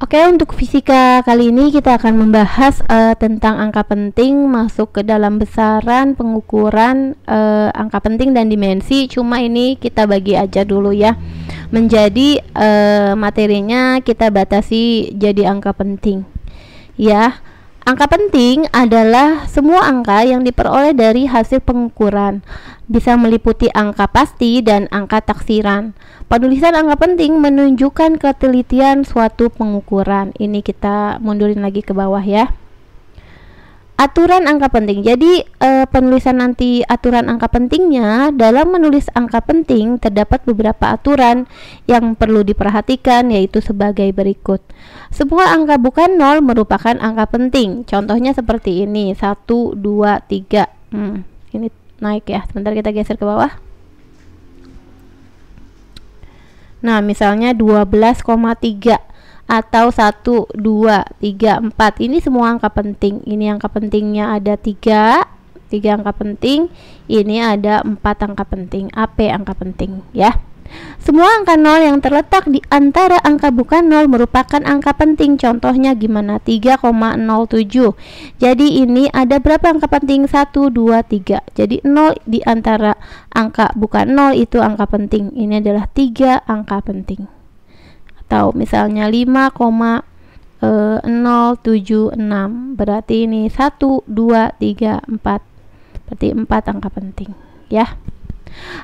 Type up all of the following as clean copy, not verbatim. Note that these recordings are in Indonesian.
Oke, untuk fisika kali ini kita akan membahas tentang angka penting masuk ke dalam besaran pengukuran angka penting dan dimensi. Cuma ini kita bagi aja dulu ya. Menjadi materinya kita batasi jadi angka penting. Ya. Angka penting adalah semua angka yang diperoleh dari hasil pengukuran. Bisa meliputi angka pasti dan angka taksiran. Penulisan angka penting menunjukkan ketelitian suatu pengukuran. Ini kita mundurin lagi ke bawah ya. Aturan angka penting. Jadi penulisan nanti aturan angka pentingnya, dalam menulis angka penting terdapat beberapa aturan yang perlu diperhatikan, yaitu sebagai berikut. Semua angka bukan 0 merupakan angka penting. Contohnya seperti ini, 1, 2, 3. Ini naik ya. Sebentar kita geser ke bawah. Nah, misalnya 12,3 atau 1, 2, 3, 4. Ini semua angka penting. Ini angka pentingnya ada 3 angka penting. Ini ada 4 angka penting. AP angka penting ya. Semua angka 0 yang terletak di antara angka bukan 0 merupakan angka penting. Contohnya gimana? 3,07. Jadi ini ada berapa angka penting? 1, 2, 3. Jadi 0 di antara angka bukan 0 itu angka penting. Ini adalah 3 angka penting. Atau misalnya 5,076. Berarti ini 1, 2, 3, 4. Berarti 4 angka penting ya.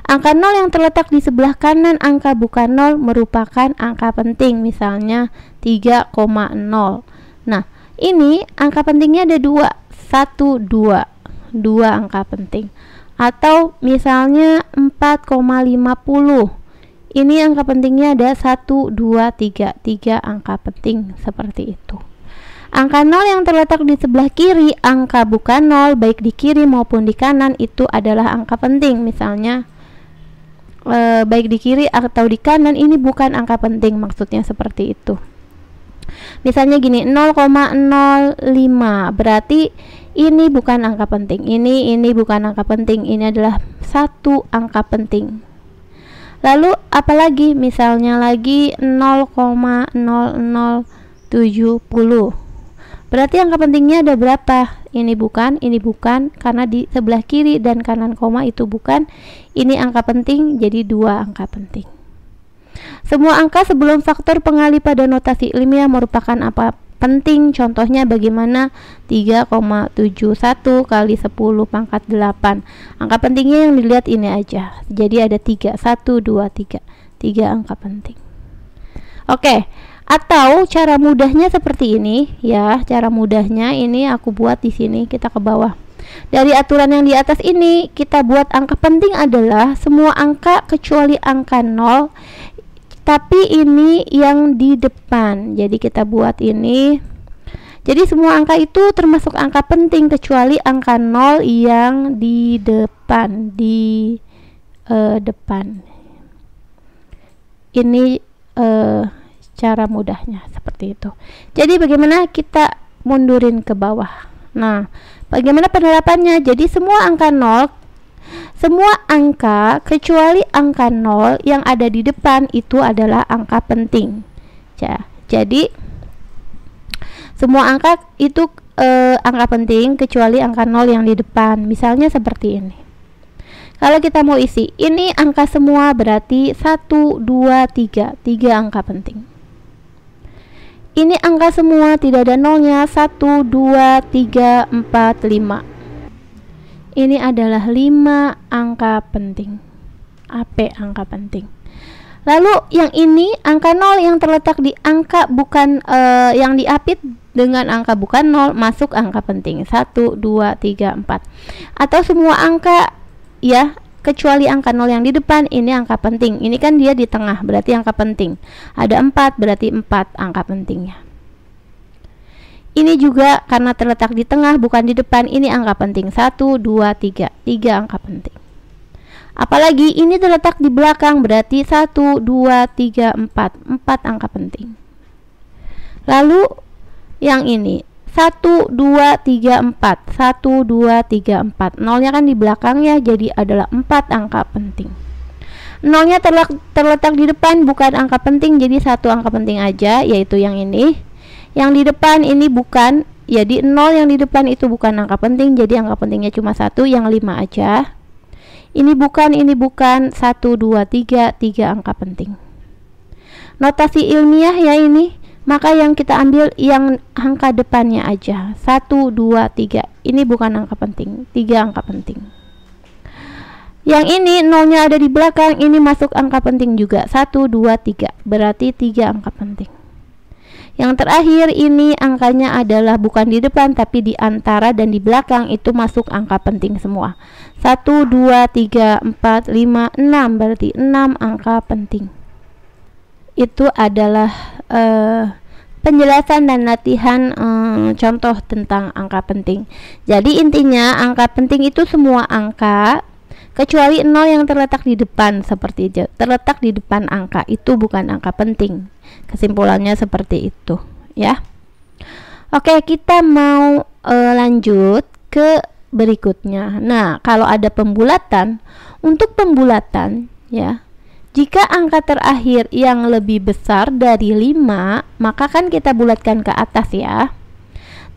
Angka 0 yang terletak di sebelah kanan angka bukan 0 merupakan angka penting. Misalnya 3,0. Nah, ini angka pentingnya ada 2. 1, 2. 2 angka penting. Atau misalnya 4,50. Ini angka pentingnya ada 1, 2, 3. 3 angka penting seperti itu. Angka 0 yang terletak di sebelah kiri angka bukan 0, baik di kiri maupun di kanan, itu adalah angka penting. Misalnya baik di kiri atau di kanan, ini bukan angka penting, maksudnya seperti itu. Misalnya gini, 0,05. Berarti ini bukan angka penting. Ini bukan angka penting. Ini adalah 1 angka penting. Lalu apalagi? Misalnya lagi 0,0070. Berarti angka pentingnya ada berapa? Ini bukan, karena di sebelah kiri dan kanan koma itu bukan. Ini angka penting, jadi 2 angka penting. Semua angka sebelum faktor pengali pada notasi ilmiah merupakan apa penting. Contohnya bagaimana? 3,71 kali 10 pangkat 8. Angka pentingnya yang dilihat ini aja. Jadi ada 3, 1, 2, 3. 3 angka penting. Oke. Atau cara mudahnya seperti ini ya. Cara mudahnya ini aku buat di sini, kita ke bawah. Dari aturan yang di atas ini kita buat angka penting adalah semua angka kecuali angka 0, tapi ini yang di depan. Jadi kita buat ini. Jadi semua angka itu termasuk angka penting kecuali angka 0 yang di depan, depan. Ini cara mudahnya seperti itu. Jadi bagaimana kita mundurin ke bawah. Nah, bagaimana penerapannya? Jadi semua angka 0, semua angka kecuali angka 0 yang ada di depan itu adalah angka penting. Jadi semua angka itu angka penting kecuali angka 0 yang di depan. Misalnya seperti ini. Kalau kita mau isi, ini angka semua berarti 1, 2, 3. 3 angka penting. Ini angka semua tidak ada nolnya, 1, 2, 3, 4, 5. Ini adalah 5 angka penting. AP angka penting. Lalu yang ini angka 0 yang terletak di angka bukan yang diapit dengan angka bukan 0 masuk angka penting. 1, 2, 3, 4. Atau semua angka ya kecuali angka 0 yang di depan, ini angka penting. Ini kan dia di tengah, berarti angka penting. Ada 4, berarti 4 angka pentingnya. Ini juga karena terletak di tengah bukan di depan, ini angka penting. 1, 2, 3. 3 angka penting. Apalagi ini terletak di belakang, berarti 1, 2, 3, 4. 4 angka penting. Lalu yang ini 1, 2, 3, 4. 1, 2, 3, 4. Nolnya kan di belakang ya, jadi adalah 4 angka penting. Nolnya terletak di depan bukan angka penting, jadi 1 angka penting aja, yaitu yang ini. Yang di depan ini bukan, jadi 0 yang di depan itu bukan angka penting, jadi angka pentingnya cuma 1, yang 5 aja. Ini bukan 1, 2, 3, 3 angka penting. Notasi ilmiah ya ini, maka yang kita ambil yang angka depannya aja, 1, 2, 3. Ini bukan angka penting, 3 angka penting. Yang ini nolnya ada di belakang, ini masuk angka penting juga, 1, 2, 3, berarti 3 angka penting. Yang terakhir ini angkanya adalah bukan di depan tapi di antara dan di belakang, itu masuk angka penting semua. 1, 2, 3, 4, 5, 6, berarti 6 angka penting. Itu adalah penjelasan dan latihan contoh tentang angka penting. Jadi intinya angka penting itu semua angka kecuali 0 yang terletak di depan, seperti itu. Terletak di depan angka itu bukan angka penting. Kesimpulannya seperti itu ya. Oke, kita mau lanjut ke berikutnya. Nah, kalau ada pembulatan, untuk pembulatan ya, jika angka terakhir yang lebih besar dari 5, maka kan kita bulatkan ke atas ya.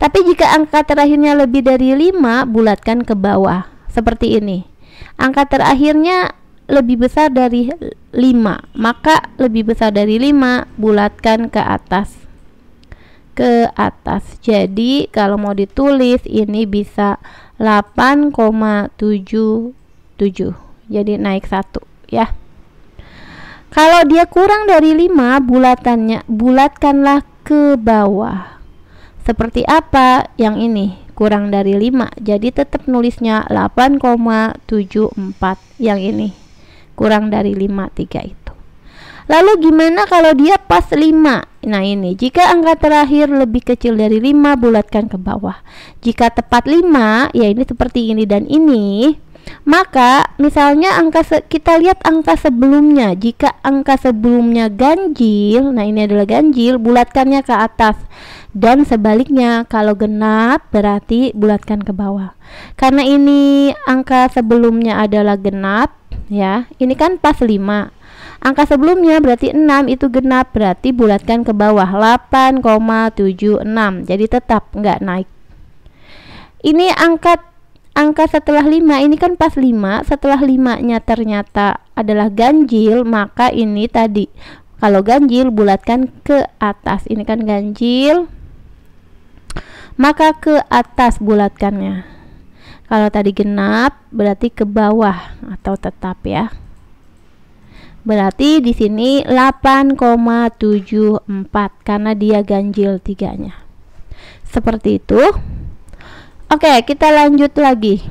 Tapi jika angka terakhirnya lebih dari 5, bulatkan ke bawah. Seperti ini. Angka terakhirnya lebih besar dari 5, maka lebih besar dari 5 bulatkan ke atas. Ke atas. Jadi kalau mau ditulis ini bisa 8,77. Jadi naik 1 ya. Kalau dia kurang dari 5, bulatkanlah ke bawah. Seperti apa? Yang ini kurang dari 5, jadi tetap nulisnya 8,74. Yang ini kurang dari 5, 3 itu. Lalu gimana kalau dia pas 5? Nah ini, jika angka terakhir lebih kecil dari 5, bulatkan ke bawah. Jika tepat 5, ya ini seperti ini dan ini, maka misalnya kita lihat angka sebelumnya. Jika angka sebelumnya ganjil, nah ini adalah ganjil, bulatkannya ke atas. Dan sebaliknya, kalau genap berarti bulatkan ke bawah. Karena ini angka sebelumnya adalah genap ya, ini kan pas 5. Angka sebelumnya berarti 6, itu genap, berarti bulatkan ke bawah 8,76. Jadi tetap nggak naik. Ini angka setelah 5, ini kan pas 5, setelah 5-nya ternyata adalah ganjil, maka ini tadi kalau ganjil bulatkan ke atas. Ini kan ganjil, maka ke atas bulatkannya. Kalau tadi genap berarti ke bawah atau tetap ya. Berarti di sini 8,74 karena dia ganjil 3-nya. Seperti itu. Oke, kita lanjut lagi.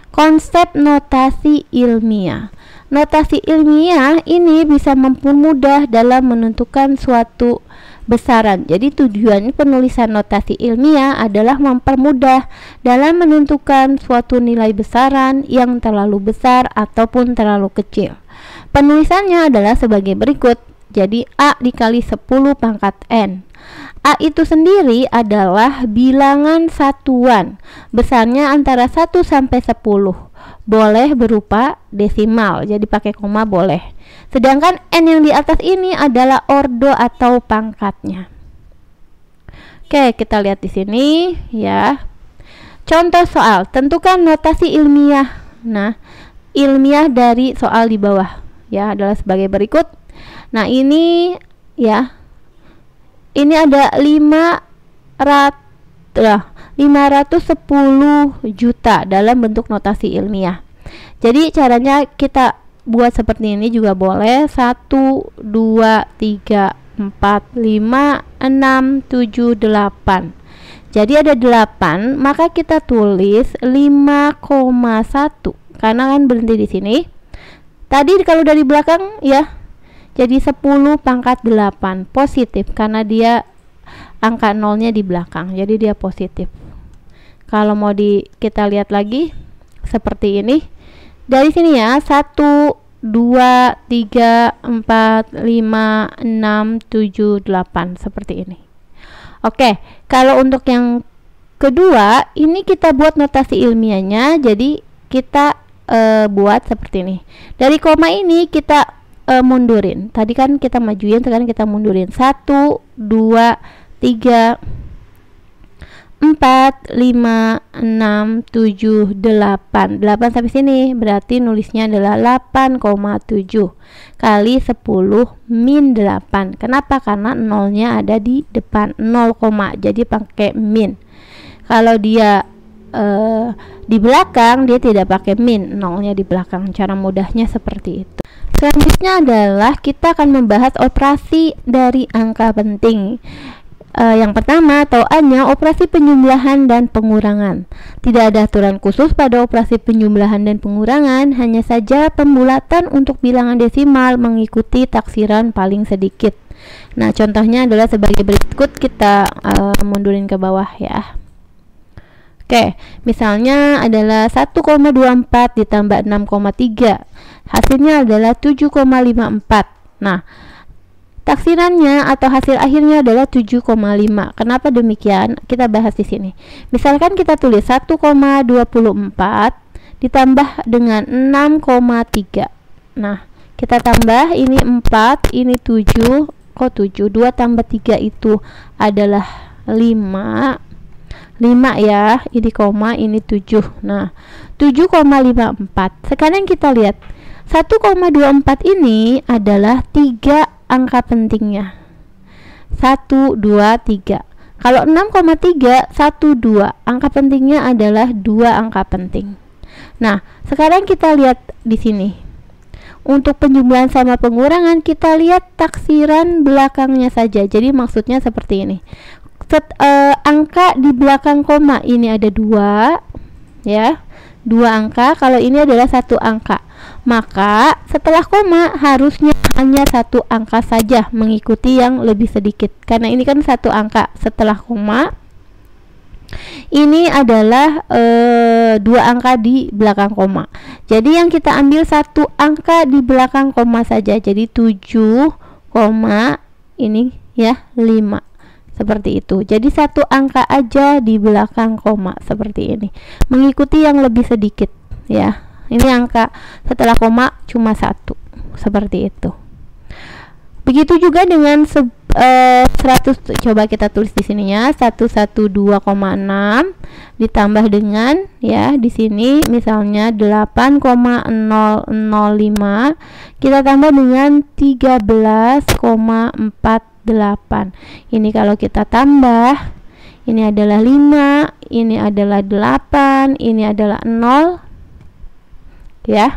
Konsep notasi ilmiah. Notasi ilmiah ini bisa mempermudah dalam menentukan suatu besaran. Jadi tujuan penulisan notasi ilmiah adalah mempermudah dalam menentukan suatu nilai besaran yang terlalu besar ataupun terlalu kecil. Penulisannya adalah sebagai berikut. Jadi A dikali 10 pangkat N. A itu sendiri adalah bilangan satuan, besarnya antara 1 sampai 10. Boleh berupa desimal, jadi pakai koma boleh. Sedangkan N yang di atas ini adalah ordo atau pangkatnya. Oke, kita lihat di sini ya. Contoh soal, tentukan notasi ilmiah. Nah, ilmiah dari soal di bawah ya adalah sebagai berikut. Nah, ini ya. Ini ada 510 juta dalam bentuk notasi ilmiah. Jadi caranya kita buat seperti ini juga boleh. 1, 2, 3, 4, 5, 6, 7, 8. Jadi ada 8, maka kita tulis 5,1 karena kan berhenti di sini. Tadi kalau dari belakang ya, jadi 10 pangkat 8 positif karena dia angka nolnya di belakang, jadi dia positif. Kalau mau kita lihat lagi seperti ini. Dari sini ya, 1, 2, 3, 4, 5, 6, 7, 8 seperti ini. Oke, kalau untuk yang kedua, ini kita buat notasi ilmiahnya. Jadi kita buat seperti ini. Dari koma ini kita mundurin. Tadi kan kita majuin, sekarang kita mundurin. 1, 2, 3, 4, 5, 6, 7, 8. 8 sampai sini, berarti nulisnya adalah 8,7 kali 10 min 8. Kenapa? Karena nolnya ada di depan 0, jadi pakai min. Kalau dia di belakang, dia tidak pakai min, nolnya di belakang. Cara mudahnya seperti itu. Selanjutnya adalah kita akan membahas operasi dari angka penting. Yang pertama, tawaannya operasi penjumlahan dan pengurangan. Tidak ada aturan khusus pada operasi penjumlahan dan pengurangan, hanya saja pembulatan untuk bilangan desimal mengikuti taksiran paling sedikit. Nah, contohnya adalah sebagai berikut, kita mundurin ke bawah ya. Oke, misalnya adalah 1,24 ditambah 6,3. Hasilnya adalah 7,54. Nah, taksirannya atau hasil akhirnya adalah 7,5. Kenapa demikian? Kita bahas di sini. Misalkan kita tulis 1,24 ditambah dengan 6,3. Nah, kita tambah, ini 4, ini 7. Kok 7? 2 tambah 3 itu adalah 5. 5 ya, ini koma, ini 7. Nah, 7,54. Sekarang kita lihat 1,24 ini adalah 3 angka pentingnya. 1, 2, 3. Kalau 6,3, 1, 2. Angka pentingnya adalah 2 angka penting. Nah, sekarang kita lihat di sini. Untuk penjumlahan sama pengurangan, kita lihat taksiran belakangnya saja. Jadi maksudnya seperti ini. Angka di belakang koma ini ada 2 ya. 2 angka, kalau ini adalah 1 angka. Maka setelah koma harusnya hanya 1 angka saja, mengikuti yang lebih sedikit. Karena ini kan 1 angka setelah koma. Ini adalah 2 angka di belakang koma. Jadi yang kita ambil 1 angka di belakang koma saja. Jadi 7, ini ya 5. Seperti itu. Jadi 1 angka aja di belakang koma seperti ini. Mengikuti yang lebih sedikit ya. Ini angka setelah koma cuma 1. Seperti itu. Begitu juga dengan 100. Coba kita tulis di sininya 112,6 ditambah dengan ya di sini misalnya 8,005 kita tambah dengan 13,48. Ini kalau kita tambah, ini adalah 5, ini adalah 8, ini adalah 0 ya.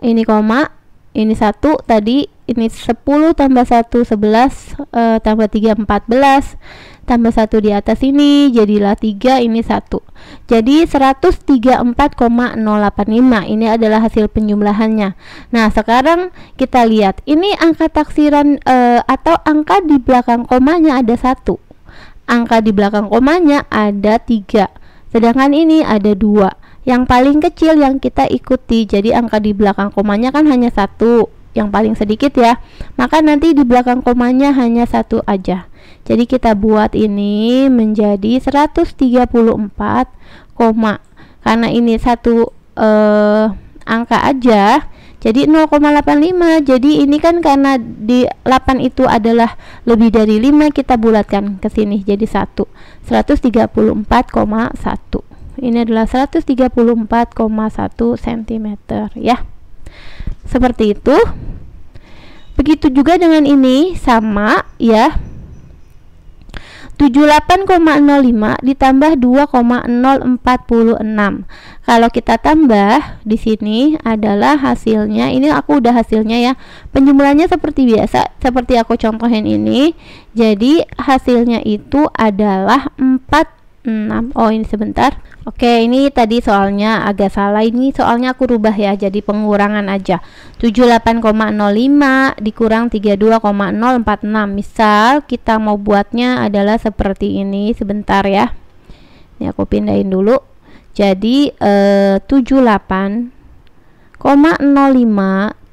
Ini koma, ini 1 tadi, ini 10 tambah 1 11, tambah 3 14, tambah 1 di atas ini jadilah 3, ini 1. Jadi 134,085. Ini adalah hasil penjumlahannya. Nah, sekarang kita lihat. Ini angka taksiran atau angka di belakang komanya ada 1. Angka di belakang komanya ada 3. Sedangkan ini ada 2. Yang paling kecil yang kita ikuti. Jadi angka di belakang komanya kan hanya 1. Yang paling sedikit ya. Maka nanti di belakang komanya hanya 1 aja. Jadi kita buat ini menjadi 134, karena ini 1 angka aja, jadi 0,85. Jadi ini kan karena di 8 itu adalah lebih dari 5, kita bulatkan ke sini jadi 1. 134,1. Ini adalah 134,1 cm ya. Seperti itu. Begitu juga dengan ini sama ya. 78,05 ditambah 2,046. Kalau kita tambah di sini adalah hasilnya, ini aku udah hasilnya ya. Penjumlahannya seperti biasa, seperti aku contohin ini. Jadi hasilnya itu adalah 46. Oh, ini sebentar. Oke, ini tadi soalnya agak salah. Ini soalnya aku rubah ya, jadi pengurangan aja. 78,05 dikurang 32,046. Misal kita mau buatnya adalah seperti ini. Sebentar ya. Ini aku pindahin dulu. Jadi 78,05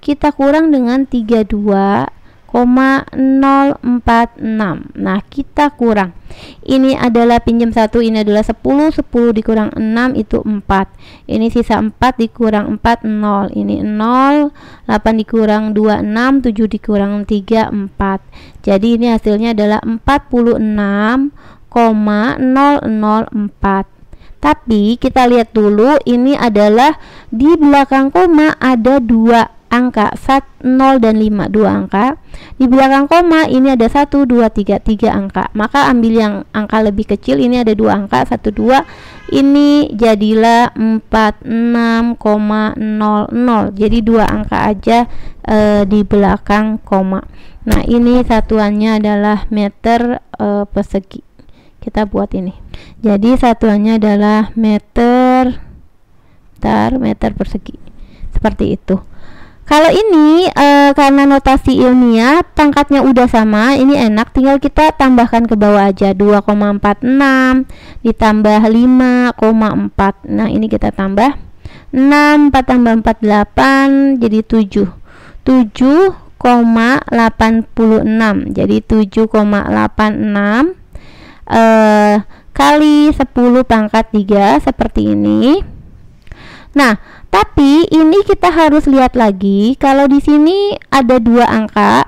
kita kurang dengan 32,046. 0,046. Nah, kita kurang. Ini adalah pinjam 1, ini adalah 10, 10 dikurang 6 itu 4. Ini sisa 4 dikurang 4, 0. Ini 0, 8 dikurang 2, 6, 7 dikurang 3, 4. Jadi ini hasilnya adalah 46,004. Tapi kita lihat dulu, ini adalah di belakang koma ada dua angka, 0 dan 5, dua angka. Di belakang koma ini ada 1, 2, 3, 3 angka. Maka ambil yang angka lebih kecil, ini ada dua angka, 1, 2. Ini jadilah 46,00. Jadi dua angka aja di belakang koma. Nah, ini satuannya adalah meter persegi. Kita buat ini. Jadi satuannya adalah meter persegi. Seperti itu. Kalau ini karena notasi ilmiah pangkatnya udah sama, ini enak, tinggal kita tambahkan ke bawah aja. 2,46 ditambah 5,4. Nah, ini kita tambah 6, 4 tambah 4 8, jadi 7. 7,86. Jadi 7,86 kali 10 pangkat 3 seperti ini. Nah, tapi ini kita harus lihat lagi, kalau di sini ada dua angka,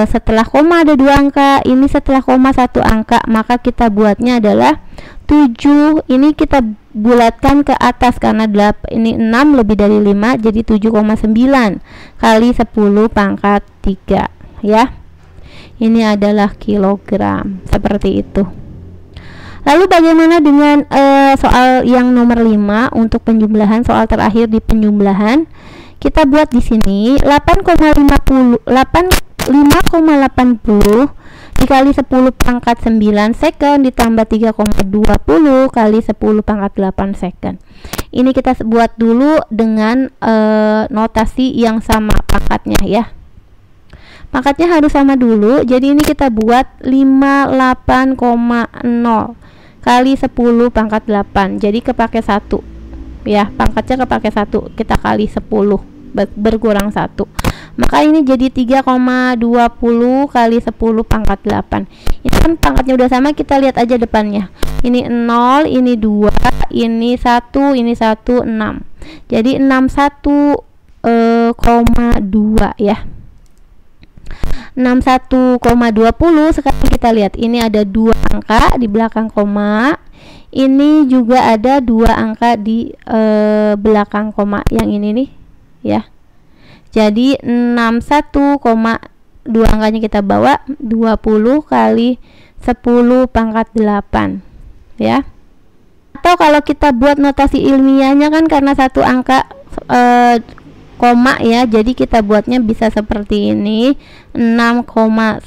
setelah koma ada dua angka, ini setelah koma satu angka, maka kita buatnya adalah 7. Ini kita bulatkan ke atas karena ini 6 lebih dari 5, jadi 7,9 kali 10 pangkat 3 ya. Ini adalah kilogram, seperti itu. Lalu bagaimana dengan soal yang nomor 5 untuk penjumlahan, soal terakhir di penjumlahan? Kita buat di sini 5,80 dikali 10 pangkat 9 second ditambah 3,20 kali 10 pangkat 8 second. Ini kita buat dulu dengan notasi yang sama pangkatnya ya. Pangkatnya harus sama dulu. Jadi ini kita buat 58,0 kali 10 pangkat 8. Jadi kepake 1 ya, pangkatnya kepake 1, kita kali 10 berkurang 1, maka ini jadi 3,20 kali 10 pangkat 8. Ini kan pangkatnya udah sama, kita lihat aja depannya. Ini 0, ini 2, ini 1, ini 1, 6. Jadi 61,2 ya. 61,20. Sekarang kita lihat, ini ada dua angka di belakang koma, ini juga ada dua angka di belakang koma yang ini nih ya. Jadi 61,2 angkanya kita bawa 20 kali 10 pangkat 8 ya. Atau kalau kita buat notasi ilmiahnya kan karena satu angka koma ya, jadi kita buatnya bisa seperti ini, 6,12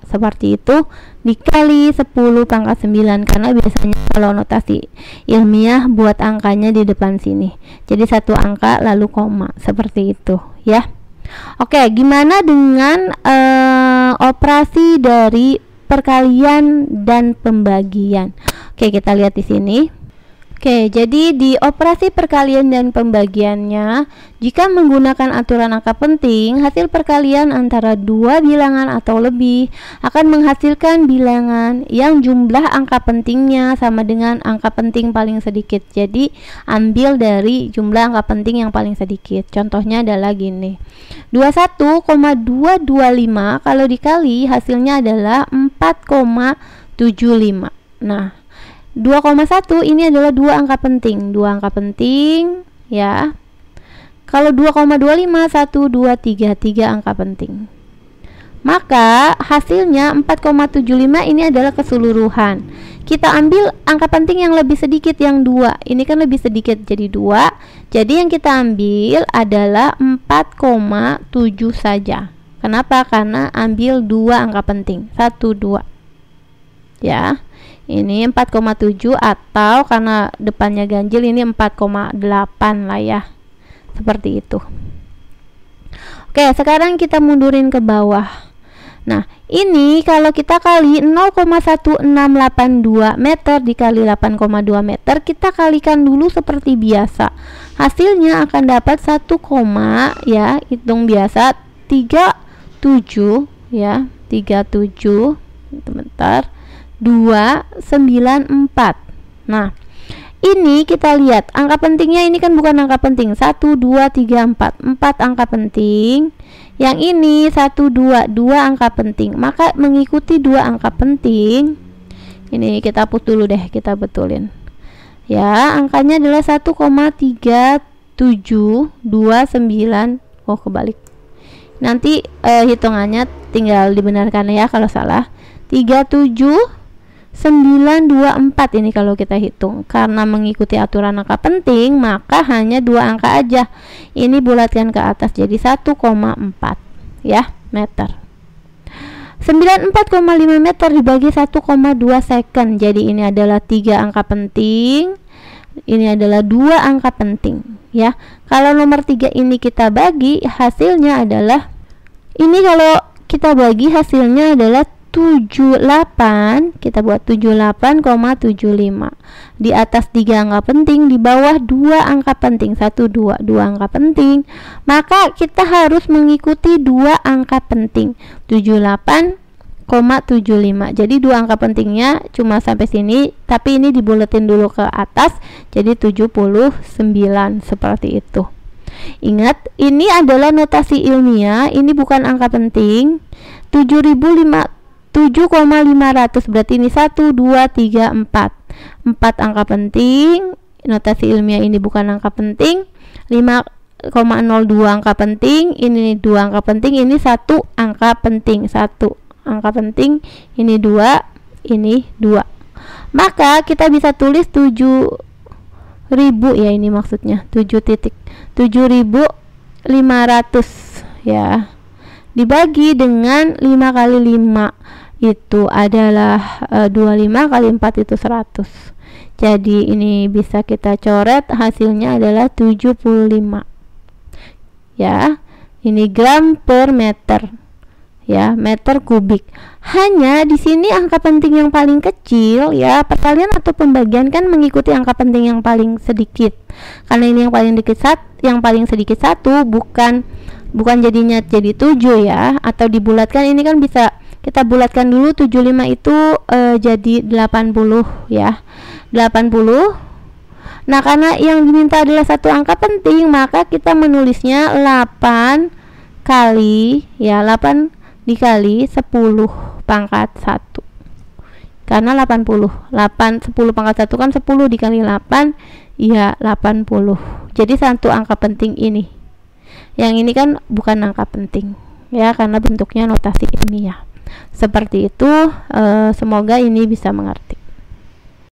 seperti itu dikali 10 pangkat 9, karena biasanya kalau notasi ilmiah buat angkanya di depan sini, jadi satu angka lalu koma, seperti itu ya. Oke, gimana dengan operasi dari perkalian dan pembagian? Oke, kita lihat di sini. Oke, jadi di operasi perkalian dan pembagiannya, jika menggunakan aturan angka penting, hasil perkalian antara dua bilangan atau lebih akan menghasilkan bilangan yang jumlah angka pentingnya sama dengan angka penting paling sedikit. Jadi, ambil dari jumlah angka penting yang paling sedikit. Contohnya adalah gini. 21,225 kalau dikali hasilnya adalah 4,75. Nah, 2,1 ini adalah dua angka penting ya. Kalau 2,25 1 2 3 angka penting. Maka hasilnya 4,75 ini adalah keseluruhan. Kita ambil angka penting yang lebih sedikit, yang 2. Ini kan lebih sedikit jadi 2. Jadi yang kita ambil adalah 4,7 saja. Kenapa? Karena ambil dua angka penting, 1 2 ya. Ini 4,7 atau karena depannya ganjil ini 4,8 lah ya. Seperti itu. Oke, sekarang kita mundurin ke bawah. Nah, ini kalau kita kali 0,1682 meter dikali 8,2 meter, kita kalikan dulu seperti biasa. Hasilnya akan dapat 1, ya, hitung biasa 3,7 ya, 37 sebentar 294. Nah, ini kita lihat angka pentingnya, ini kan bukan angka penting 1 2 3 4 angka penting. Yang ini 1 2 angka penting, maka mengikuti 2 angka penting. Ini kita hapus dulu deh, kita betulin ya. Angkanya adalah 1,3729. Oh, kebalik. Nanti hitungannya tinggal dibenarkan ya kalau salah. 37924 ini kalau kita hitung. Karena mengikuti aturan angka penting, maka hanya 2 angka aja. Ini bulatkan ke atas jadi 1,4 ya meter. 94,5 meter dibagi 1,2 second. Jadi ini adalah 3 angka penting. Ini adalah 2 angka penting ya. Kalau nomor 3 ini kita bagi, hasilnya adalah ini, kalau kita bagi hasilnya adalah 78. Kita buat 78,75. Di atas 3 angka penting, di bawah 2 angka penting, 1 2 angka penting, maka kita harus mengikuti 2 angka penting, 78,75. Jadi 2 angka pentingnya cuma sampai sini, tapi ini dibuletin dulu ke atas jadi 79 seperti itu. Ingat, ini adalah notasi ilmiah, ini bukan angka penting. 7,500 berarti ini 1 2 3 4 angka penting. Notasi ilmiah ini bukan angka penting. 5,02 angka penting, ini 2 angka penting, ini 1 angka penting, 1 angka penting, ini 2, ini 2. Maka kita bisa tulis 7.000 ya, ini maksudnya 7.500 ya, dibagi dengan 5 kali 5 itu adalah 25 kali 4 itu 100. Jadi ini bisa kita coret, hasilnya adalah 75 ya. Ini gram per meter ya, meter kubik. Hanya di sini angka penting yang paling kecil ya, perkalian atau pembagian kan mengikuti angka penting yang paling sedikit. Karena ini yang paling sedikit 1, bukan jadinya jadi 7 ya, atau dibulatkan. Ini kan bisa kita bulatkan dulu, 75 itu jadi 80 ya, 80. Nah, karena yang diminta adalah 1 angka penting, maka kita menulisnya 8 kali ya, 8 dikali 10 pangkat 1. Karena 10 pangkat 1 kan 10 dikali 8 ya 80. Jadi 1 angka penting ini. Yang ini kan bukan angka penting ya, karena bentuknya notasi ilmiah. Seperti itu, semoga ini bisa mengerti.